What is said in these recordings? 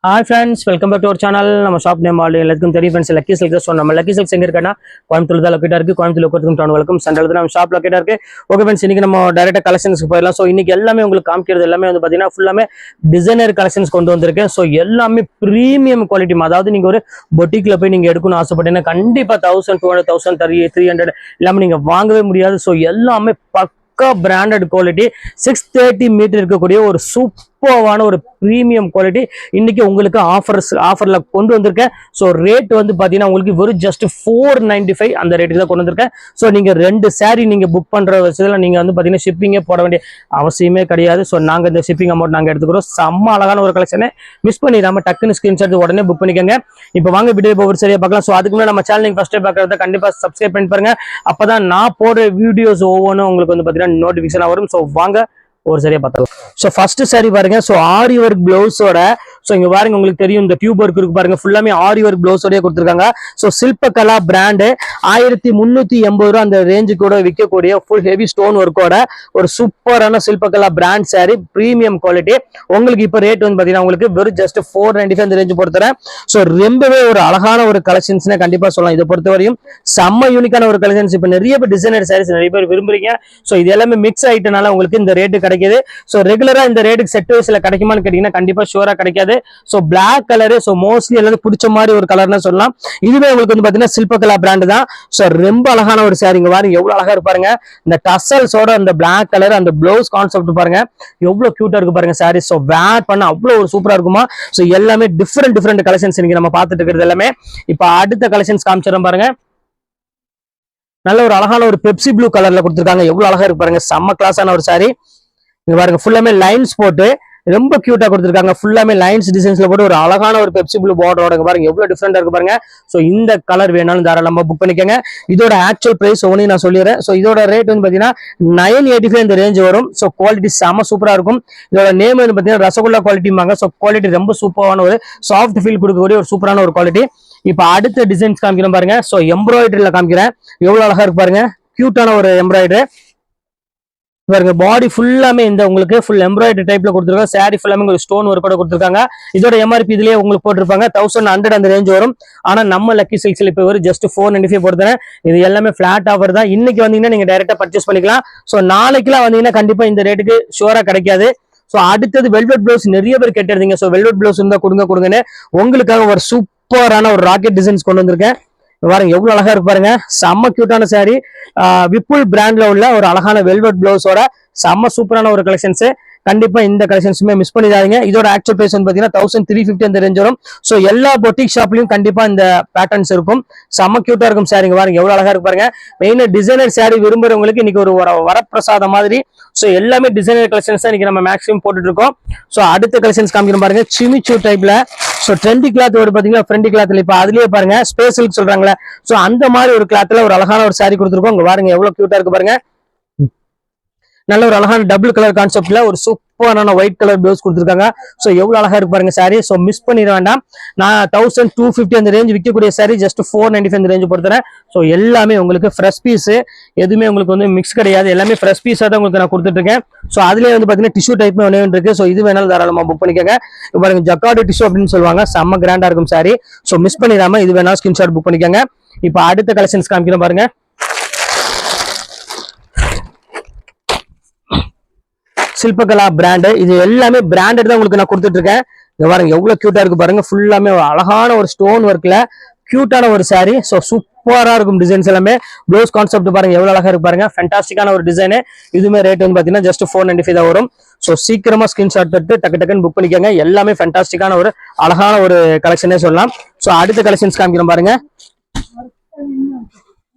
Hi friends, welcome back to our channel. நம்ம shop name already எல்லாருக்கும் தெரியும் friends. Lucky silks. So நம்ம lucky silks எங்க இருக்குன்னா கோயம்புத்தூர் தான் லொக்கேட்டா இருக்கு. கோயம்புத்தூர் லொக்கேட்டுக்கும் டவுனுக்கும் சென்ட்ரல் தான் நம்ம ஷாப் லொக்கேட்டா இருக்கு. ஓகே ஃப்ரெண்ட்ஸ், இன்னைக்கு நம்ம டைரக்டா கலெக்ஷன்ஸ்க்கு போயிடலாம். ஸோ இன்னைக்கு எல்லாமே உங்களுக்கு காமிக்கிறது எல்லாமே வந்து பாத்தீங்கன்னா ஃபுல்லாமே டிசைனர் கலெக்ஷன்ஸ் கொண்டு வந்திருக்கேன். ஸோ எல்லாமே பிரீமியம் குவாலிட்டி. அதாவது நீங்க ஒரு பொட்டிக்ல போய் நீங்க எடுக்கணும்னு ஆசைப்பட்டீங்கன்னா கண்டிப்பா 1200, 1300 எல்லாமே நீங்க வாங்கவே முடியாது. ஸோ எல்லாமே பிராண்டட் குவாலிட்டி 630 மீட்டர் இருக்கக்கூடிய ஒரு சூப்பரான ஒரு பிரீமியம் குவாலிட்டி இன்னைக்கு உங்களுக்கு ஆஃபர்ல கொண்டு வந்திருக்கேன். ஸோ ரேட் வந்து பாத்தீங்கன்னா உங்களுக்கு வெறும் ஜஸ்ட் 495 அந்த ரேட்டுக்கு தான் கொண்டு வந்திருக்கேன். ஸோ நீங்க 2 saree நீங்க புக் பண்ற விஷயத்துல நீங்க வந்து பாத்தீங்கன்னா ஷிப்பிங்கே போட வேண்டிய அவசியமே கிடையாது. ஸோ நாங்க இந்த ஷிப்பிங் அமௌண்ட் நாங்க எடுத்துக்கிறோம். செம்ம அழகான ஒரு கலெக்ஷனை மிஸ் பண்ணிடாம டக்குன்னு ஸ்கிரீன்ஷாட் உடனே புக் பண்ணிக்கோங்க. இப்போ வாங்க வீடியோ ஒரு சரியா பார்க்கலாம். ஸோ அதுக்கு முன்னாடி நம்ம சேனல் நீங்க ஃபர்ஸ்ட் பார்க்கறத கண்டிப்பா சப்ஸ்கிரைப் பண்ணி பாருங்க. அப்பதான் நான் போடுற வீடியோஸ் ஒவ்வொன்றும் உங்களுக்கு வந்து பாத்தீங்கன்னா நோட்டிபிகேஷன் வரும். ஸோ வாங்க ஒரு சரியா பார்த்தலாம். ஸோ ஃபர்ஸ்ட் சாரி பாருங்க. ஸோ ஆரி ஒர்க் பிளவுஸோட ஸோ இங்க பாருங்க, உங்களுக்கு தெரியும் இந்த டியூப் ஒர்க் இருக்கு பாருங்க, ஃபுல்லாமே ஆரி ஒர்க் பிளவுஸோடய கொடுத்துருக்காங்க. ஸோ சில்பகலா பிராண்டு 1380 ரூபா அந்த ரேஞ்சு கூட விற்கக்கூடிய ஃபுல் ஹெவி ஸ்டோன் ஒர்க்கோட ஒரு சூப்பரான சில்பகலா பிராண்ட் சாரி, பிரீமியம் குவாலிட்டி. உங்களுக்கு இப்போ ரேட் வந்து பாத்தீங்கன்னா உங்களுக்கு வெறும் ஜஸ்ட் 495 அந்த ரேஞ்சு பொறுத்தரேன். ஸோ ரொம்பவே ஒரு அழகான ஒரு கலெக்ஷன்ஸ்னே கண்டிப்பா சொல்லலாம். இதை பொறுத்தவரையும் செம்ம யூனிக்கான ஒரு கலெக்ஷன்ஸ். இப்போ நிறைய பேர் டிசைனர் சாரீஸ் நிறைய பேர் விரும்புறீங்க. ஸோ இது எல்லாமே மிக்ஸ் ஆயிட்டனால உங்களுக்கு இந்த ரேட்டு கிடைக்குது. ஸோ ரெகுலரா இந்த ரேட்டுக்கு செட் வைஸ்ல கிடைக்குமான்னு கேட்டீங்கன்னா கண்டிப்பா ஷூரா கிடைக்காது. So black colour, so mostly எல்லாரும் பிடிச்ச மாதிரி ஒரு கலர்னு சொல்லலாம். இதுவே உங்களுக்கு வந்து பாத்தீங்கன்னா சில்பகலா பிராண்ட் தான். ஸோ ரொம்ப அழகான ஒரு சாரிங்க பாருங்க, எவ்வளவு அழகா இருப்பாருங்க. இந்த டசல்ஸோட அந்த பிளாக் கலர் அந்த ப்ளவுஸ் கான்செப்ட் பாருங்க, எவ்வளவு கியூட்டா இருக்கு பாருங்க சாரி. ஸோ வேர் பண்ண அவ்வளவு ஒரு சூப்பரா இருக்குமா. ஸோ எல்லாமே டிஃப்ரெண்ட் கலெக்ஷன்ஸ் இன்னைக்கு நம்ம பார்த்துட்டு இருக்கிறது எல்லாமே. இப்போ அடுத்த கலெக்ஷன்ஸ் காமிச்சிடும் பாருங்க. நல்ல ஒரு அழகான ஒரு பெப்சி ப்ளூ கலர்ல கொடுத்துருக்காங்க, எவ்வளவு அழகா இருக்கு பாருங்க. செம்ம கிளாஸான ஒரு சாரி. இங்க பாருங்க, ஃபுல்லாமே லைன்ஸ் போட்டு ரொம்ப கியூட்டா கொடுத்துருக்காங்க. ஃபுல்லாமே லைன்ஸ் டிசைன்ஸ்ல போட்டு ஒரு அழகான ஒரு பெப்சி ப்ளூ பார்டரோட பாருங்க, எவ்வளவு டிஃப்ரெண்டா இருக்கு பாருங்க. ஸோ இந்த கலர் வேணாலும் தாராளமா புக் பண்ணிக்கோங்க. இதோட ஆக்சுவல் பிரைஸ் ஒன்னு நான் சொல்லிடுறேன். ஸோ இதோட ரேட் வந்து பாத்தீங்கன்னா 985 இந்த ரேஞ்ச் வரும். ஸோ குவாலிட்டி செம்ம சூப்பரா இருக்கும். இதோட நேம் வந்து பாத்தீங்கன்னா ரசகுல்லா குவாலிட்டிமாங்க. ஸோ குவாலிட்டி ரொம்ப சூப்பரான ஒரு சாஃப்ட் ஃபீல் கொடுக்கக்கூடிய ஒரு சூப்பரான ஒரு குவாலிட்டி. இப்ப அடுத்த டிசைன்ஸ் காமிக்கிறேன் பாருங்க. ஸோ எம்ப்ராய்டரியில காமிக்கிறேன், எவ்வளவு அழகா இருக்கு பாருங்க. கியூட்டான ஒரு எம்ப்ராய்டரி பாருங்க. பாடி ஃபுல்லாமே இந்த உங்களுக்கு ஃபுல் எம்ப்ராய்டரி டைப்ல கொடுத்துருக்காங்க. சாரி ஃபுல்லாமே ஒரு ஸ்டோன் ஒர்க்கோட கொடுத்துருக்காங்க. இதோட எம்ஆர்பி இதுலயே உங்களுக்கு போட்டிருப்பாங்க 1100 அந்த ரேஞ்ச் வரும். ஆனா நம்ம லக்கி சில்க்ஸ்ல இப்போ ஒரு ஜஸ்ட் 495 போடுறேன். இது எல்லாமே பிளாட் ஆஃபர் தான். இன்னைக்கு வந்தீங்கன்னா நீங்க டைரக்டா பர்ச்சேஸ் பண்ணிக்கலாம். ஸோ நாளைக்குலாம் வந்தீங்கன்னா கண்டிப்பா இந்த ரேட்டுக்கு ஷூரா கிடைக்காது. ஸோ அடுத்தது வெல்வெட் பிளவுஸ் நிறைய பேர் கேட்டிருந்தீங்க. ஸோ வெல்வெட் பிளவுஸ் இருந்தா கொடுங்கன்னு உங்களுக்காக ஒரு சூப்பரான ஒரு ராக்கெட் டிசைன்ஸ் கொண்டு வந்திருக்கேன். பாருங்க எவ்வளவு அழகா இருக்கு பாருங்க. செம்ம கியூட்டான சாரி, விப்புல் பிராண்ட்ல உள்ள ஒரு அழகான வெல்வெட் பிளவுஸோட செம்ம சூப்பரான ஒரு கலெக்ஷன்ஸ். கண்டிப்பா இந்த கலெக்ஷன்ஸுமே மிஸ் பண்ணிடாதீங்க. இதோட ஆக்சுவல் பிரைஸ் வந்து பாத்தீங்கன்னா 1350 அந்த ரேஞ்ச் வரும். ஸோ எல்லா பொட்டிக் ஷாப்லயும் கண்டிப்பா இந்த பேட்டர்ன்ஸ் இருக்கும். செம்ம கியூட்டா இருக்கும் சாரிங்க பாருங்க, எவ்வளவு அழகா இருக்கு பாருங்க. மெயினா டிசைனர் சாரி விரும்புறவங்களுக்கு இன்னைக்கு ஒரு வரப்பிரசாதம் மாதிரி. ஸோ எல்லாமே டிசைனர் கலெக்ஷன்ஸ் தான் இன்னைக்கு நம்ம மேக்ஸிமம் போட்டுட்டு இருக்கோம். ஸோ அடுத்த கலெக்ஷன்ஸ் காமிக்கிறோம் பாருங்க. சிமிச்சூ டைப்ல ஸோ ட்ரெண்டி கிளாத் ஒரு பாத்தீங்கன்னா ஃப்ரெண்டி கிளாத்ல இப்ப அதுலயே பாருங்க ஸ்பேஷல் சொல்றாங்களே, ஸோ அந்த மாதிரி ஒரு கிளாத்ல ஒரு அழகான ஒரு சாரி கொடுத்துருக்கோம். இங்க பாருங்க எவ்வளவு கியூட்டா இருக்கு பாருங்க. நல்ல ஒரு அழகான டபுள் கலர் கான்செப்ட்ல ஒரு சூப்பரான ஒயிட் கலர் பிளவுஸ் கொடுத்துருக்காங்க. ஸோ எவ்வளவு அழகா இருக்கு பாருங்க சாரி. ஸோ மிஸ் பண்ணிட வேண்டாம். நான் 1250 அந்த ரேஞ்ச் விற்கக்கூடிய சாரி ஜஸ்ட் 495 அந்த ரேஞ்ச் பொறுத்தறேன். ஸோ எல்லாமே உங்களுக்கு ஃப்ரெஷ் பீஸ், எதுவுமே உங்களுக்கு வந்து மிக்ஸ் கிடையாது. எல்லாமே ஃப்ரெஷ் பீஸா தான் உங்களுக்கு நான் கொடுத்துட்டு இருக்கேன். ஸோ அதுலேயே வந்து பாத்தீங்கன்னா டிஷ்யூ டைப் ஒன்று இருக்கு. ஸோ இது வேணாலும் தாராளமா புக் பண்ணிக்கோங்க. பாருங்க ஜக்கார்டு டிஷ்யூ அப்படின்னு சொல்லுவாங்க, செம்ம கிராண்டா இருக்கும் சாரி. ஸோ மிஸ் பண்ணிடாம இது வேணாலும் ஸ்கிரீன்ஷாட் புக் பண்ணிக்கோங்க. இப்போ அடுத்த கலெக்ஷன்ஸ் காமிக்கிறோம் பாருங்க. சில்பகலா பிராண்டு, இது எல்லாமே பிராண்டட் தான் உங்களுக்கு நான் கொடுத்துட்டு இருக்கேன். இங்க பாருங்க எவ்வளவு கியூட்டா இருக்கு பாருங்க. ஃபுல்லாமே அழகான ஒரு ஸ்டோன் ஒர்க்ல கியூட்டான ஒரு சாரி. ஸோ சூப்பரா இருக்கும் டிசைன்ஸ் எல்லாமே. ப்ளவுஸ் கான்செப்ட் பாருங்க எவ்வளவு அழகா இருக்கு பாருங்க. ஃபேண்டாஸ்டிக்கான ஒரு டிசைன். இதுமே ரேட் வந்து பாத்தீங்கன்னா ஜஸ்ட் 495 தான் வரும். ஸோ சீக்கிரமா ஸ்கிரீன்ஷாட் எடுத்து டக்குன்னு புக் பண்ணிக்கோங்க. எல்லாமே ஃபேண்டாஸ்டிக்கான ஒரு அழகான ஒரு கலெக்ஷனே சொல்லலாம். ஸோ அடுத்த கலெக்ஷன்ஸ் காமிக்கிறோம் பாருங்க.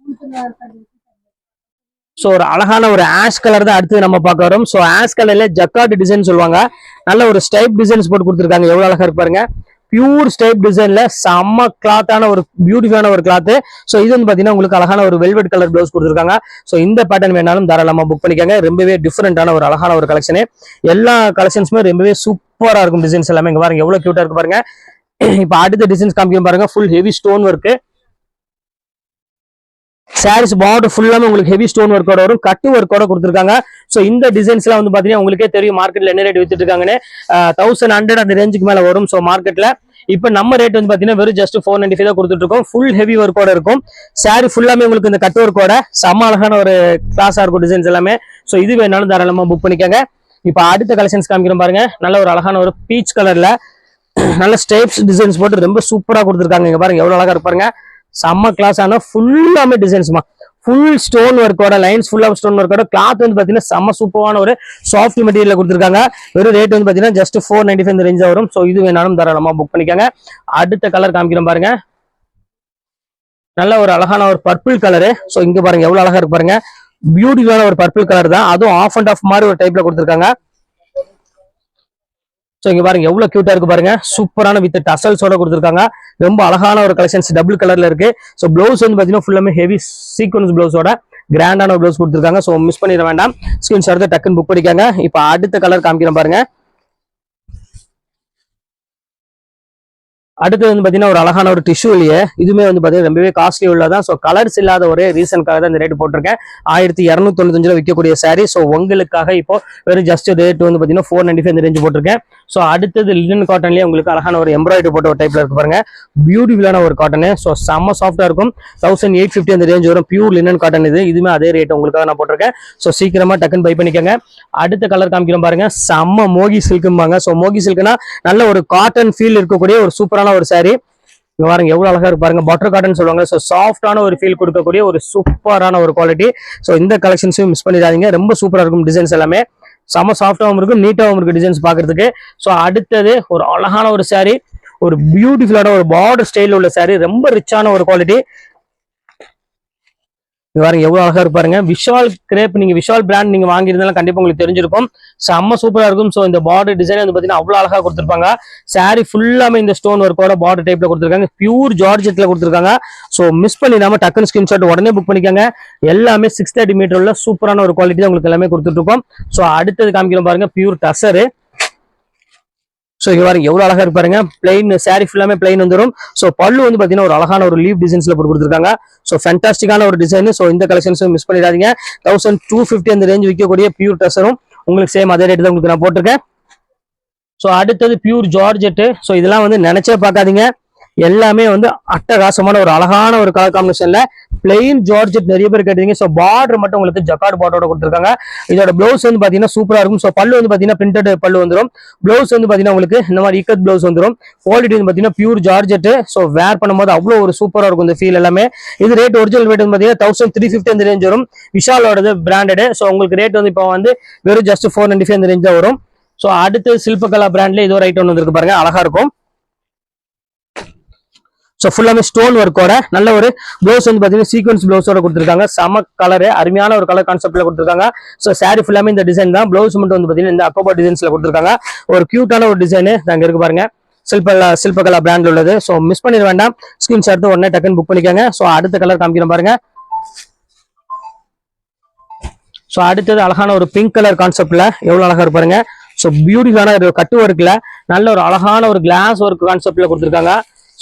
ஸோ ஒரு அழகான ஒரு ஆஷ் கலர் தான் அடுத்து நம்ம பார்க்க வரோம். ஸோ ஆஷ் கலர்ல ஜக்கார்டு டிசைன் சொல்லுவாங்க. நல்ல ஒரு ஸ்டைப் டிசைன்ஸ் போட்டு கொடுத்துருக்காங்க, எவ்வளவு அழகா இருக்கு பாருங்க. பியூர் ஸ்டைப் டிசைன்ல செம்ம கிளாத்தான ஒரு பியூட்டிஃபுல்லான ஒரு கிளாத். ஸோ இது வந்து பாத்தீங்கன்னா உங்களுக்கு அழகான ஒரு வெல்வெட் கலர் பிளவுஸ் கொடுத்துருக்காங்க. ஸோ இந்த பேட்டர்ன் வேணாலும் தாராளமா புக் பண்ணிக்கோங்க. ரொம்பவே டிஃபரெண்டான ஒரு அழகான ஒரு கலெக்ஷன். எல்லா கலெக்ஷன்ஸுமே ரொம்பவே சூப்பரா இருக்கும். டிசைன்ஸ் எல்லாமே இங்க பாருங்க எவ்வளவு கியூட்டா இருக்கு பாருங்க. இப்போ அடுத்த டிசைன்ஸ் காமிக்கும் பாருங்க. Full heavy stone work. Saris border ஃபுல்லாமே உங்களுக்கு ஹெவி ஸ்டோன் ஒர்க்கோட வரும், கட்டு ஒர்க்கோட கொடுத்துருக்காங்க. ஸோ இந்த டிசைன்ஸ் எல்லாம் வந்து பாத்தீங்கன்னா உங்களுக்கே தெரியும் மார்க்கெட்ல என்ன ரேட் வித்துட்டு இருக்காங்கன்னு, 1100 அந்த ரேஞ்சுக்கு மேல வரும். ஸோ மார்க்கெட்ல இப்ப நம்ம ரேட் வந்து பாத்தீங்கன்னா வெறும் ஜஸ்ட் 495 தான் கொடுத்துட்டு இருக்கோம். ஃபுல் ஹெவி ஒர்க்கோட இருக்கும். சாரி ஃபுல்லாமே உங்களுக்கு இந்த கட்டு ஒர்க்கோட செம்ம அழகான ஒரு கிளாஸா இருக்கும் டிசைன்ஸ் எல்லாமே. ஸோ இது வேணாலும் தாராளமா புக் பண்ணிக்கோங்க. இப்ப அடுத்த கலெக்ஷன்ஸ் காமிக்கிறோம் பாருங்க. நல்ல ஒரு அழகான ஒரு பீச் கலர்ல நல்ல ஸ்டேப்ஸ் டிசைன்ஸ் போட்டு ரொம்ப சூப்பரா கொடுத்துருக்காங்க. இங்க பாருங்க எவ்வளவு அழகா இருப்பாருங்க. செம்ம கிளாஸ் ஆனா ஃபுல்லாமே டிசைன்ஸ்மா, ஃபுல் ஸ்டோன் ஒர்க்கோட, லைன்ஸ் ஃபுல்லா ஸ்டோன் ஒர்க்கோட, கிளாத் வந்து பாத்தீங்கன்னா செம்ம சூப்பரான ஒரு சாஃப்ட் மெட்டீரியல் கொடுத்துருக்காங்க. வெறும் ரேட் வந்து பாத்தீங்கன்னா ஜஸ்ட் 495 இந்த ரேஞ்ச் வரும். ஸோ இது வேணாலும் தாராளமா புக் பண்ணிக்கோங்க. அடுத்த கலர் காமிக்கிறோம் பாருங்க. நல்ல ஒரு அழகான ஒரு பர்பிள் கலரு. ஸோ இங்க பாருங்க எவ்வளவு அழகா இருக்கு பாருங்க. பியூட்டிஃபுல்லான ஒரு பர்பிள் கலர் தான், அதுவும் ஆஃப் அண்ட் ஆஃப் மாதிரி ஒரு டைப்ல கொடுத்துருக்காங்க. ஸோ இங்க பாருங்க எவ்வளவு கியூட்டா இருக்கு பாருங்க. சூப்பரான வித் டசல்ஸோட கொடுத்துருக்காங்க. ரொம்ப அழகான ஒரு கலெக்ஷன்ஸ் டபுள் கலர்ல இருக்கு. ஸோ பிளவுஸ் வந்து பாத்தீங்கன்னா ஃபுல்லாமே ஹெவி சீக்வன்ஸ் பிளவுஸோட கிராண்டான ஒரு பிளவுஸ் கொடுத்துருக்காங்க. ஸோ மிஸ் பண்ணிட வேண்டாம், ஸ்கிரீன்ஷாட் எடுத்து டக்குன்னு புக் பண்ணிக்காங்க. இப்போ அடுத்த கலர் காமிக்கிறேன் பாருங்க. அடுத்து வந்து பாத்தீங்கன்னா ஒரு அழகான ஒரு டிஷ்யூலயே இதுவுமே வந்து பாத்தீங்கன்னா ரொம்பவே காஸ்ட்லி உள்ளதான். ஸோ கலர்ஸ் இல்லாத ஒரே ரீசன்காக தான் இந்த ரேட் போட்டிருக்கேன். 1295 விற்கக்கூடிய சாரி. ஸோ உங்களுக்காக இப்போ வெறும் ஜஸ்ட் ரேட் வந்து பாத்தீங்கன்னா 495 இந்த ரேஞ்ச் போட்டிருக்கேன். ஸோ அடுத்தது லினன் காட்டன்லயே உங்களுக்கு அழகான ஒரு எம்ப்ராய்டரி போட்ட ஒரு டைப்ல இருக்கு பாருங்க. பியூட்டிஃபுல்லான ஒரு காட்டனு. ஸோ செம்ம சாஃப்டா இருக்கும். 1850 அந்த ரேஞ்ச் வரும். பியூர் லினன் காட்டன் இது. இதுவுமே அதே ரேட் உங்களுக்காக நான் போட்டிருக்கேன். ஸோ சீக்கிரமா டக்குன்னு பை பண்ணிக்கோங்க. அடுத்த கலர் காமிக்கிறோம் பாருங்க. செம்ம மோகி சில்க்கும்பாங்க. ஸோ மோகி சில்க்னா நல்ல ஒரு காட்டன் ஃபீல் இருக்கக்கூடிய ஒரு சூப்பரான ஒரு சாரி. இங்க பாருங்க எவ்வளவு அழகா இருக்கு பாருங்க. பட்டர் காட்டன் சொல்லுவாங்க. ஸோ சாஃப்டான ஒரு ஃபீல் கொடுக்கக்கூடிய ஒரு சூப்பரான ஒரு குவாலிட்டி. ஸோ இந்த கலெக்ஷன்ஸையும் மிஸ் பண்ணிடாதீங்க. ரொம்ப சூப்பரா இருக்கும். டிசைன்ஸ் எல்லாமே செம சாஃப்டாகவும் இருக்கும், நீட்டாகவும் இருக்கு டிசைன்ஸ் பாக்குறதுக்கு. ஸோ அடுத்தது ஒரு அழகான ஒரு சாரி, ஒரு பியூட்டிஃபுல்லான ஒரு பார்டர் ஸ்டைல் உள்ள சாரி, ரொம்ப ரிச்சான ஒரு குவாலிட்டி. பாருங்க எவ்வளவு அழகா இருப்பாருங்க. விஷால் கிரேப், நீங்க விஷால் பிராண்ட் நீங்க வாங்கியிருந்தாலும் கண்டிப்பா உங்களுக்கு தெரிஞ்சிருக்கும். செம்ம சூப்பரா இருக்கும். ஸோ இந்த பார்டர் டிசைன் வந்து பாத்தீங்கன்னா அவ்வளவு அழகா கொடுத்துருப்பாங்க. சாரி ஃபுல்லாமே இந்த ஸ்டோன் ஒர்க்கோட பார்டர் டைப்ல கொடுத்துருக்காங்க. பியூர் ஜார்ஜெட்ல கொடுத்துருக்காங்க. ஸோ மிஸ் பண்ணிடாம டக்குன்னு ஸ்கிரீன்ஷாட் உடனே புக் பண்ணிக்கோங்க. எல்லாமே 630 மீட்டர் உள்ள சூப்பரான ஒரு குவாலிட்டி தான் உங்களுக்கு எல்லாமே கொடுத்துட்டு இருக்கோம். ஸோ அடுத்தது காமிக்கிறோம் பாருங்க. பியூர் டசரு. ஸோ இங்க பாருங்க எவ்வளவு அழகா இருக்கு பாருங்க. பிளைன் சாரி ஃபுல்லாமே பிளைன் வந்துடும். ஸோ பல்லு வந்து பாத்தீங்கன்னா ஒரு அழகான ஒரு லீவ் டிசைன்ஸ்ல போட்டு கொடுத்துருக்காங்க. ஸோ ஃபேண்டாஸ்டிக்கான ஒரு டிசைன். ஸோ இந்த கலெக்ஷன்ஸும் மிஸ் பண்ணிடாதீங்க. 1250 அந்த ரேஞ்ச் விற்கக்கூடிய பியூர் டசரும் உங்களுக்கு சேம் அதே ரேட் தான் உங்களுக்கு நான் போட்டிருக்கேன். ஸோ அடுத்தது பியூர் ஜார்ஜெட். ஸோ இதெல்லாம் வந்து நினைச்சே பார்க்காதீங்க. எல்லாமே வந்து அட்டகாசமான ஒரு அழகான ஒரு கலர் காம்பினேஷன்ல பிளெயின் ஜார்ஜெட் நிறைய பேர் கேட்டீங்க. ஸோ பார்டர் மட்டும் உங்களுக்கு ஜக்கார்ட் பார்டரோட கொடுத்துருக்காங்க. இதோட பிளவுஸ் வந்து பாத்தீங்கன்னா சூப்பரா இருக்கும். ஸோ பல்லு வந்து பாத்தீங்கன்னா பிரிண்டட் பல்லு வந்துடும். பிளவுஸ் வந்து பாத்தீங்கன்னா உங்களுக்கு இந்த மாதிரி இக்கத் பிளவுஸ் வந்துடும். குவாலிட்டி வந்து பாத்தீங்கன்னா பியூர் ஜார்ஜெட். ஸோ வேர் பண்ணும்போது அவ்வளவு ஒரு சூப்பரா இருக்கும் இந்த ஃபீல் எல்லாமே. இது ரேட் ஒரிஜினல் ரேட் வந்து பாத்தீங்கன்னா 1350 அந்த ரேஞ்ச் வரும். விஷாலோட பிராண்டட். ஸோ உங்களுக்கு ரேட் வந்து இப்போ வந்து வெறும் ஜஸ்ட் 495 அந்த ரேஞ்ச் தான் வரும். ஸோ அடுத்து சில்பகலா பிராண்ட்ல இதோ ரைட் ஒன்று இருக்கு பாருங்க, அழகா இருக்கும். ஸோ ஃபுல்லாமே ஸ்டோன் ஒர்க்கோட நல்ல ஒரு ப்ளவுஸ் வந்து பார்த்தீங்கன்னா சீக்வன்ஸ் ப்ளவுஸோட கொடுத்துருக்காங்க. செம கலரு, அருமையான ஒரு கலர் கான்செப்ட்ல கொடுத்துருக்காங்க. ஸோ சாரி ஃபுல்லாமே இந்த டிசைன் தான். ப்ளவுஸ் மட்டும் வந்து பார்த்தீங்கன்னா இந்த அக்கோபா டிசைன்ஸ்ல கொடுத்துருக்காங்க. ஒரு கியூட்டான ஒரு டிசைனு அங்கே இருக்கு பாருங்க. சில்பகலா பிராண்ட்ல உள்ளது. ஸோ மிஸ் பண்ணிட வேண்டாம், ஸ்கிரீன்ஷாட் எடுத்து உடனே டக்குன்னு புக் பண்ணிக்கோங்க. ஸோ அடுத்த கலர் காமிக்கிறேன் பாருங்க. ஸோ அடுத்தது அழகான ஒரு பிங்க் கலர் கான்செப்ட்ல எவ்வளவு அழகா இருப்பாருங்க. ஸோ பியூட்டிஃபுல்லான ஒரு கட்டு ஒர்க்ல நல்ல ஒரு அழகான ஒரு கிளாஸ் ஒர்க் கான்செப்ட்ல கொடுத்துருக்காங்க.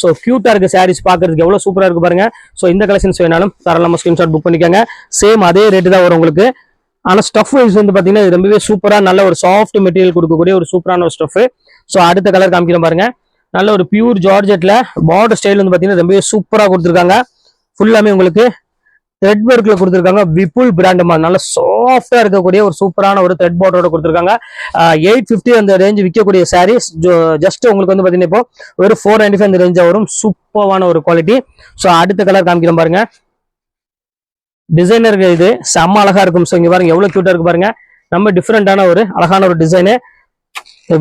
ஸோ கியூட்டா இருக்கு சாரீஸ் பாக்குறதுக்கு, எவ்வளவு சூப்பரா இருக்கு பாருங்க. ஸோ இந்த கலெக்ஷன்ஸ் வேணாலும் தாராளமா ஸ்கிரீன்ஷாட் புக் பண்ணிக்கோங்க. சேம் அதே ரேட்டு தான் வரும் உங்களுக்கு. ஆனா ஸ்டஃப் வைஸ் வந்து பாத்தீங்கன்னா ரொம்பவே சூப்பரா நல்ல ஒரு சாஃப்ட் மெட்டீரியல் கொடுக்கக்கூடிய ஒரு சூப்பரான ஒரு ஸ்டஃப். ஸோ அடுத்த கலர் காமிக்கிறேன் பாருங்க. நல்ல ஒரு பியூர் ஜார்ஜெட்ல பார்டர் ஸ்டைல் வந்து பாத்தீங்கன்னா ரொம்பவே சூப்பரா கொடுத்துருக்காங்க. ஃபுல்லாமே உங்களுக்கு த்ரெட் ஒர்க்ல கொடுத்துருக்காங்க. விபுல் பிராண்ட் நல்ல சாஃப்டா இருக்கக்கூடிய ஒரு சூப்பரான ஒரு த்ரெட் பார்டரோட கொடுத்துருக்காங்க. 850 அந்த ரேஞ்ச் விற்கக்கூடிய சாரீஸ் ஜஸ்ட் உங்களுக்கு வந்து பாத்தீங்கன்னா இப்போ ஒரு 495 அந்த ரேஞ்சா வரும். சூப்பரான ஒரு குவாலிட்டி. ஸோ அடுத்த கலர் காமிக்கிறேன் பாருங்க. டிசைனர் இது செம்ம அழகா இருக்கும். ஸோ இங்க பாருங்க எவ்வளவு கியூட்டா இருக்கு பாருங்க. நம்ம டிஃப்ரெண்டான ஒரு அழகான ஒரு டிசைனு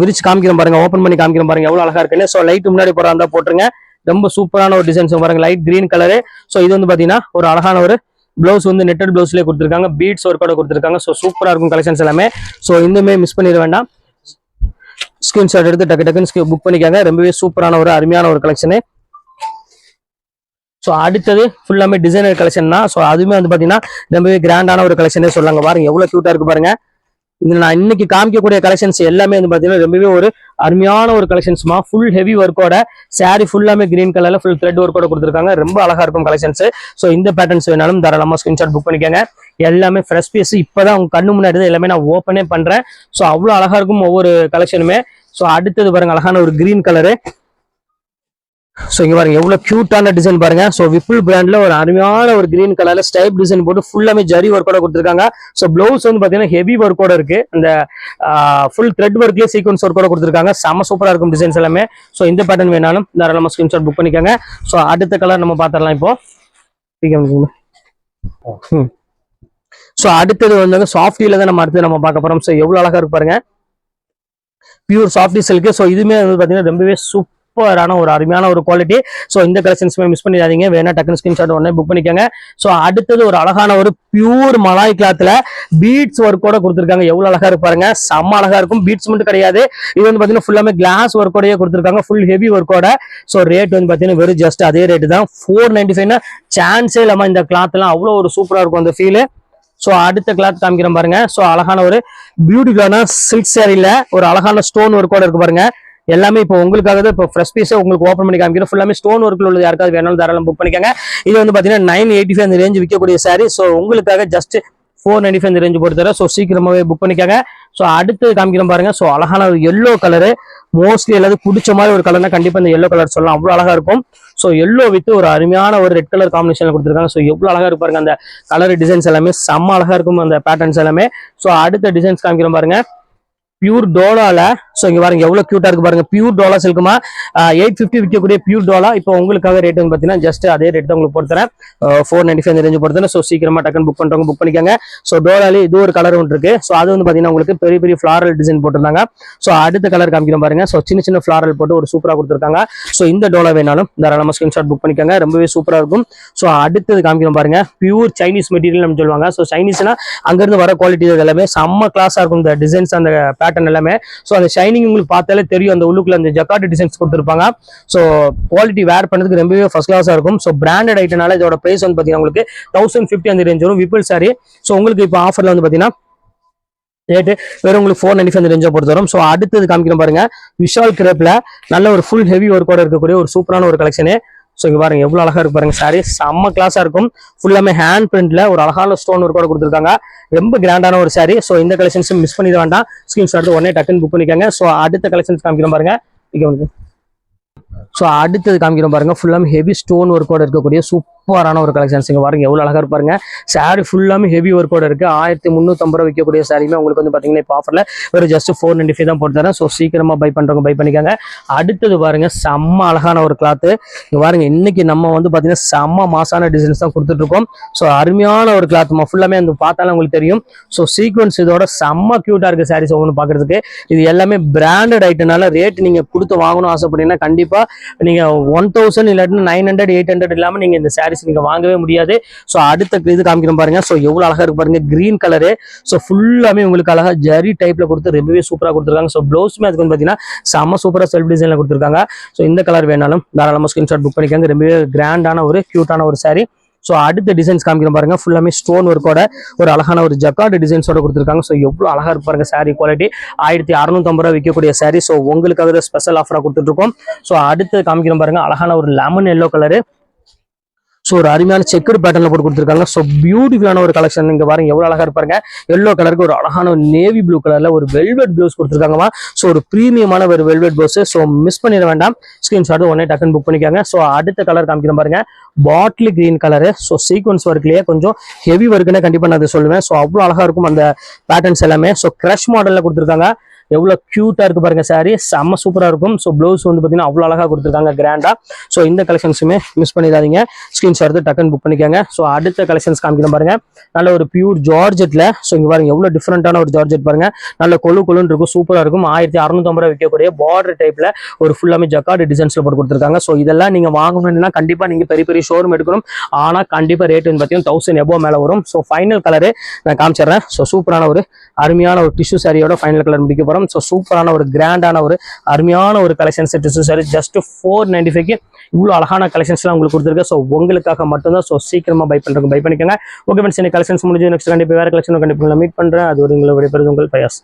விரிச்சு காமிக்கிறேன் பாருங்க. ஓப்பன் பண்ணி காமிக்கிறேன் பாருங்க எவ்வளவு அழகா இருக்குன்னு. ஸோ லைட் முன்னாடி போறா இருந்தா போட்டுருங்க. ரொம்ப சூப்பரான ஒரு டிசைன்ஸ் பாருங்க, லைட் கிரீன் கலரு. ஸோ இது வந்து பாத்தீங்கன்னா ஒரு அழகான ஒரு பிளவுஸ் வந்து நெட்டட் பிளவுஸ்லேயே கொடுத்துருக்காங்க. பீட்ஸ் ஒர்க்கோட கொடுத்துருக்காங்க. ஸோ சூப்பரா இருக்கும் கலெக்ஷன்ஸ் எல்லாமே. ஸோ இன்னுமே மிஸ் பண்ணிட வேண்டாம், ஸ்கிரீன்ஷாட் எடுத்து டக்கு டக்குன்னு புக் பண்ணிக்காங்க. ரொம்பவே சூப்பரான ஒரு அருமையான ஒரு கலெக்ஷனு. ஸோ அடுத்தது ஃபுல்லாமே டிசைனர் கலெக்ஷன் தான். ஸோ அதுவுமே வந்து பாத்தீங்கன்னா ரொம்பவே கிராண்டான ஒரு கலெக்ஷனே சொல்லாங்க. பாருங்க எவ்வளவு கியூட்டா இருக்கு பாருங்க. இதுல நான் இன்னைக்கு காமிக்கக்கூடிய கலெக்ஷன்ஸ் எல்லாமே வந்து பாத்தீங்கன்னா ரொம்பவே ஒரு அருமையான ஒரு கலெக்ஷன்ஸ்மா. ஃபுல் ஹெவி ஒர்க்கோட சாரி ஃபுல்லாமே கிரீன் கலர்ல ஃபுல் த்ரெட் ஒர்க்கோட கொடுத்துருக்காங்க. ரொம்ப அழகா இருக்கும் கலெக்ஷன்ஸ். ஸோ இந்த பேட்டர்ன்ஸ் வேணாலும் தாராளமா ஸ்கிரீன்ஷாட் புக் பண்ணிக்கோங்க. எல்லாமே ஃப்ரெஷ் பீஸ். இப்பதான் உங்க கண்ணு முன்னாடி தான் எல்லாமே நான் ஓப்பனே பண்றேன். ஸோ அவ்வளோ அழகா இருக்கும் ஒவ்வொரு கலெக்ஷனுமே. ஸோ அடுத்தது பாருங்க அழகான ஒரு கிரீன் கலரு. ஸோ இங்க பாருங்க எவ்வளவு கியூட்டான டிசைன் பாருங்க. ஸோ விப்புல் பிராண்ட்ல ஒரு அருமையான ஒரு கிரீன் கலர்ல ஸ்டைப் டிசைன் போட்டு ஃபுல்லாமே ஜரி ஒர்க்கோட கொடுத்துருக்காங்க. ஸோ பிளவுஸ் வந்து பாத்தீங்கன்னா ஹெவி ஒர்க்கோட இருக்கு. அந்த ஃபுல் த்ரெட் ஒர்க்லயே சீக்வன்ஸ் ஒர்க்கோட கொடுத்துருக்காங்க. செம்ம சூப்பரா இருக்கும் டிசைன்ஸ் எல்லாமே. ஸோ இந்த பேட்டர்ன் வேணாலும் தாராளமா ஸ்கிரீன்ஷாட் புக் பண்ணிக்கோங்க. ஸோ அடுத்த கலர் நம்ம பாத்திரலாம் இப்போ. ஸோ அடுத்தது வந்து சாஃப்டில தான் நம்ம அடுத்து நம்ம பார்க்க போறோம். ஸோ எவ்வளவு அழகா இருக்கு பாருங்க. Pure softy silk. ஸோ இதுமே வந்து பாத்தீங்கன்னா ரொம்பவே சூப்பரான ஒரு அருமையான ஒரு குவாலிட்டி. ஸோ இந்த கலெக்ஷன்ஸ்மே மிஸ் பண்ணிடாதீங்க. வேணா டக்குனு ஸ்கிரீன்ஷாட் உடனே புக் பண்ணிக்கோங்க. ஸோ அடுத்தது ஒரு அழகான ஒரு பியூர் மலாய் கிளாத்ல பீட்ஸ் ஒர்க்கோட கொடுத்துருக்காங்க. எவ்வளவு அழகா இருக்கு பாருங்க. செம்ம அழகா இருக்கும். பீட்ஸ் மட்டும் கிடையாது, இது வந்து பாத்தீங்கன்னா ஃபுல்லாமே கிளாஸ் ஒர்க்கோடய கொடுத்துருக்காங்க. ஃபுல் ஹெவி ஒர்க்கோட. ஸோ ரேட் வந்து பாத்தீங்கன்னா வெறும் ஜஸ்ட் அதே ரேட்டு தான். 495 சான்ஸே இல்லாம இந்த கிளாத் எல்லாம் அவ்வளோ ஒரு சூப்பரா இருக்கும் அந்த ஃபீல். ஸோ அடுத்த கிளாத் காமிக்கிறேன் பாருங்க. ஸோ அழகான ஒரு பியூட்டிஃபுல்லான சில்க் சேரீல ஒரு அழகான ஸ்டோன் ஒர்க்கோட இருக்கு பாருங்க. எல்லாமே இப்போ உங்களுக்காக தான் இப்போ ஃப்ரெஷ் பீஸை உங்களுக்கு ஓப்பன் பண்ணி காமிக்கிறோம். ஃபுல்லாமே ஸ்டோன் ஒர்க்கில் உள்ளது. யாருக்காவது வேணாலும் தாராளம் புக் பண்ணிக்கோங்க. இது வந்து பார்த்தீங்கன்னா 985 அந்த ரேஞ்ச் விற்கக்கூடிய சாரி. ஸோ உங்களுக்காக ஜஸ்ட் 495 அந்த ரேஞ்ச் போட்டு தரேன். ஸோ சீக்கிரமாவே புக் பண்ணிக்கோங்க. ஸோ அடுத்து காமிக்கிறோம் பாருங்க. ஸோ அழகான ஒரு எல்லோ கலரு. மோஸ்ட்லி எல்லாரும் பிடிச்ச மாதிரி ஒரு கலர்னா கண்டிப்பா இந்த எல்லோ கலர் சொல்லலாம். அவ்வளோ அழகா இருக்கும். ஸோ எல்லோ வித் ஒரு அருமையான ஒரு ரெட் கலர் காம்பினேஷன்ல கொடுத்துருக்காங்க. ஸோ எவ்வளவு அழகா இருப்பாருங்க அந்த கலர் டிசைன்ஸ் எல்லாமே. செம்ம அழகா இருக்கும் அந்த பேட்டர்ன்ஸ் எல்லாமே. ஸோ அடுத்த டிசைன்ஸ் காமிக்கிறோம் பாருங்க. பியூர் டோலால. ஸோ இங்க பாருங்க எவ்வளவு கியூட்டா இருக்கு பாருங்க. பியூர் டோலா சில்குமா 850 விற்கக்கூடிய பியூர் டோலா. இப்போ உங்களுக்காக ரேட் வந்து பாத்தீங்கன்னா ஜஸ்ட் அதே ரேட் தான் உங்களுக்கு போடுறேன். 495 ரேஞ்ச் போடுறேன். ஸோ சீக்கிரமா டக்குன்னு புக் பண்றவங்க புக் பண்ணிக்கோங்க. ஸோ டோலாலே இது ஒரு கலர் ஒன்று இருக்கு. ஸோ அது வந்து பாத்தீங்கன்னா உங்களுக்கு பெரிய பெரிய ஃபிளாரல் டிசைன் போட்டிருந்தாங்க. ஸோ அடுத்த கலர் காமிக்கிறோம் பாருங்க. ஸோ சின்ன சின்ன ஃபிளாரல் போட்டு ஒரு சூப்பரா கொடுத்துருக்காங்க. ஸோ இந்த டோலா வேணாலும் தாராளமா ஸ்கிரீன்ஷாட் புக் பண்ணிக்கோங்க. ரொம்பவே சூப்பரா இருக்கும். ஸோ அடுத்தது காமிக்கிறோம் பாருங்க. பியூர் சைனீஸ் மெட்டீரியல் நம்ம சொல்லுவாங்க. ஸோ சைனீஸ்னா அங்கிருந்து வர குவாலிட்டி எல்லாமே செம்ம கிளாஸா இருக்கும். இந்த டிசைன்ஸ் அந்த பேட்டர்ன் எல்லாமே. ஸோ அந்த ஷைனிங் உங்களுக்கு பார்த்தாலே தெரியும். அந்த உள்ளுக்குள்ள அந்த ஜக்கார்ட் டிசைன்ஸ் கொடுத்துருப்பாங்க. ஸோ குவாலிட்டி வேர் பண்ணதுக்கு ரொம்பவே ஃபர்ஸ்ட் கிளாஸா இருக்கும். ஸோ பிராண்டட் ஐட்டனால இதோட பிரைஸ் வந்து பாத்தீங்கன்னா உங்களுக்கு 1050 அந்த ரேஞ்ச் வரும். விப்புல் சாரி. ஸோ உங்களுக்கு இப்போ ஆஃபர்ல வந்து பாத்தீங்கன்னா ரேட்டு வெறும் உங்களுக்கு 495 அந்த ரேஞ்சா பொறுத்து வரும். ஸோ அடுத்தது காமிக்கிறோம் பாருங்க. விஷால் கிரேப்ல நல்ல ஒரு ஃபுல் ஹெவி ஒர்க்கோட இருக்கக்கூடிய ஒரு சூப்பரான ஒரு கலெக்ஷனு. ஸோ இங்க பாருங்க எவ்வளவு அழகா இருக்கு பாருங்க. சாரி செம்ம கிளாஸா இருக்கும். ஃபுல்லாமே ஹேண்ட் பிரிண்ட்ல ஒரு அழகான ஸ்டோன் ஒர்க்கோட கொடுத்துருக்காங்க. ரொம்ப கிராண்டான ஒரு சாரி. ஸோ இந்த கலெக்ஷன்ஸ் மிஸ் பண்ணிட வேண்டாம். ஸ்கிரீன்ஷாட் உடனே டக்குன்னு புக் பண்ணிக்கோங்க. ஸோ அடுத்த கலெக்ஷன்ஸ் காமிக்கிறோம் பாருங்க. ஸோ அடுத்தது காமிக்கிறோம் பாருங்க. ஃபுல்லாமே ஹெவி ஸ்டோன் ஒர்க்கோட இருக்கக்கூடிய சூப்பரான ஒரு கலெக்ஷன்ஸ். இங்க பாருங்க எவ்வளவு அழகா இருப்பாருங்க. சாரி ஃபுல்லாமே ஹெவி ஒர்க்கோட இருக்கு. 1350 விற்கக்கூடிய சாரியுமே உங்களுக்கு வந்து பாத்தீங்கன்னா இப்போ ஆஃபர்ல ஒரு ஜஸ்ட் 495 தான் போட்டு தரேன். ஸோ சீக்கிரமா பை பண்றவங்க பை பண்ணிக்கோங்க. அடுத்தது பாருங்க செம்ம அழகான ஒரு கிளாத். இங்க பாருங்க இன்னைக்கு நம்ம வந்து பாத்தீங்கன்னா செம்ம மாசான டிசைன்ஸ் தான் கொடுத்துட்டு இருக்கோம். ஸோ அருமையான ஒரு கிளாத் ஃபுல்லாமே அந்த பார்த்தாலும் உங்களுக்கு தெரியும். ஸோ சீக்வன்ஸ் இதோட செம்ம கியூட்டா இருக்கு சாரீஸ் ஒவ்வொன்று பாக்குறதுக்கு. இது எல்லாமே பிராண்டட் ஐட்டனால ரேட் நீங்க கொடுத்து வாங்கணும் ஆசைப்பட்டீங்கன்னா கண்டிப்பா நீங்க 1000 இல்லாட்டி 900 800 இல்லாம நீங்க இந்த சாரீஸ் நீங்க வாங்கவே முடியாது. ஸோ அடுத்த இது காமிக்கிறோம் பாருங்க. ஸோ எவ்வளவு அழகா இருக்கு பாருங்க. Green colour. ஸோ ஃபுல்லாமே உங்களுக்கு அழகா ஜரி டைப்ல கொடுத்து ரொம்பவே சூப்பரா கொடுத்துருக்காங்க. ஸோ பிளவுஸ்மே அதுக்கு வந்து பாத்தீங்கன்னா செம்ம சூப்பரா செல்ஃப் டிசைன்ல கொடுத்துருக்காங்க. ஸோ இந்த கலர் வேணாலும் தாராளமா ஸ்கிரீன்ஷாட் புக் பண்ணிக்கோங்க. ரொம்பவே கிராண்டான ஒரு கியூட்டான ஒரு சாரி. ஸோ அடுத்த டிசைன்ஸ் காமிக்கிறோம் பாருங்க. ஃபுல்லாமே ஸ்டோன் ஒர்க்கோட ஒரு அழகான ஒரு ஜக்கார்டு டிசைன்ஸோட கொடுத்துருக்காங்க. ஸோ எவ்வளவு அழகா இருக்கு பாருங்க. சாரி குவாலிட்டி 1650 விற்கக்கூடிய சாரி. ஸோ உங்களுக்காக ஸ்பெஷல் ஆஃபரா கொடுத்துட்டு இருக்கோம். ஸோ அடுத்து காமிக்கிறோம் பாருங்க. அழகான ஒரு லெமன் எல்லோ கலரு. ஸோ ஒரு அருமையான செக்குடு பேட்டர்ல போட்டு கொடுத்துருக்காங்க. ஸோ பியூட்டிஃபுல்லான ஒரு கலெக்ஷன். இங்க பாருங்க எவ்வளவு அழகா இருப்பாருங்க. எல்லோ கலருக்கு ஒரு அழகான ஒரு நேவி ப்ளூ கலர்ல ஒரு வெல்வெட் ப்ளவுஸ் கொடுத்துருக்காங்கம்மா. ஸோ ஒரு பிரீமியமான ஒரு வெல்வெட் ப்ளவுஸ். ஸோ மிஸ் பண்ணிட வேண்டாம். ஸ்கிரீன்ஷாட் உடனே டக்குன்னு புக் பண்ணிக்காங்க. ஸோ அடுத்த கலர் காமிக்கிறேன் பாருங்க. Bottle green colour. So sequence ஒர்க்லயே கொஞ்சம் ஹெவி ஒர்க்குன்னு கண்டிப்பா நான் அதை சொல்லுவேன். ஸோ அவ்வளவு அழகா இருக்கும் அந்த பேட்டர்ன்ஸ் எல்லாமே. ஸோ கிரஷ் மாடல்ல கொடுத்துருக்காங்க. எவ்வளவு கியூட்டா இருக்கு பாருங்க. சாரி செம்ம சூப்பரா இருக்கும். ஸோ பிளவுஸ் வந்து பாத்தீங்கன்னா அவ்வளவு அழகா கொடுத்துருக்காங்க கிராண்டா. ஸோ இந்த கலெக்ஷன்ஸுமே மிஸ் பண்ணிடாதீங்க. ஸ்கிரீன்ஷாட் எடுத்து டக்குன்னு புக் பண்ணிக்கோங்க. ஸோ அடுத்த கலெக்ஷன்ஸ் காமிக்கிறேன் பாருங்க. நல்ல ஒரு பியூர் ஜார்ஜெட்ல. ஸோ இங்க பாருங்க எவ்வளவு டிஃபரெண்டான ஒரு ஜார்ஜெட் பாருங்க. நல்ல கொழுன்னு இருக்கும். சூப்பரா இருக்கும். 1650 விற்கக்கூடிய பார்டர் டைப்ல ஒரு ஃபுல்லாமே ஜக்கார்டு டிசைன்ஸ்ல போட்டு கொடுத்துருக்காங்க. ஸோ இதெல்லாம் நீங்க வாங்கணும்னா கண்டிப்பா நீங்க பெரிய பெரிய ஷோரூம் எடுக்கணும். ஆனா கண்டிப்பா ரேட் வந்து பாத்தீங்கன்னா 1000 எபோ மேல வரும். ஸோ ஃபைனல் கலரு நான் காமிச்சிடுறேன். ஸோ சூப்பரான ஒரு அருமையான ஒரு டிஷ்யூ சாரியோட ஃபைனல் கலர் முடிக்க போறோம். போகிறோம். ஸோ சூப்பரான ஒரு கிராண்டான ஒரு அருமையான ஒரு கலெக்ஷன் செட் சாரி ஜஸ்ட் 495க்கு இவ்வளோ அழகான கலெக்ஷன்ஸ்லாம் உங்களுக்கு கொடுத்துருக்கு. ஸோ உங்களுக்காக மட்டும்தான். ஸோ சீக்கிரமாக பை பண்ணிக்கோங்க. ஓகே ஃப்ரெண்ட்ஸ், இன்னைக்கு கலெக்ஷன்ஸ் முடிஞ்சு நெக்ஸ்ட் கண்டிப்பாக வேறு கலெக்ஷன் கண்டிப்பாக மீட் பண்ணுறேன். அது ஒரு உங்களை விடைபெறுவது உங்கள் பயாஸ்.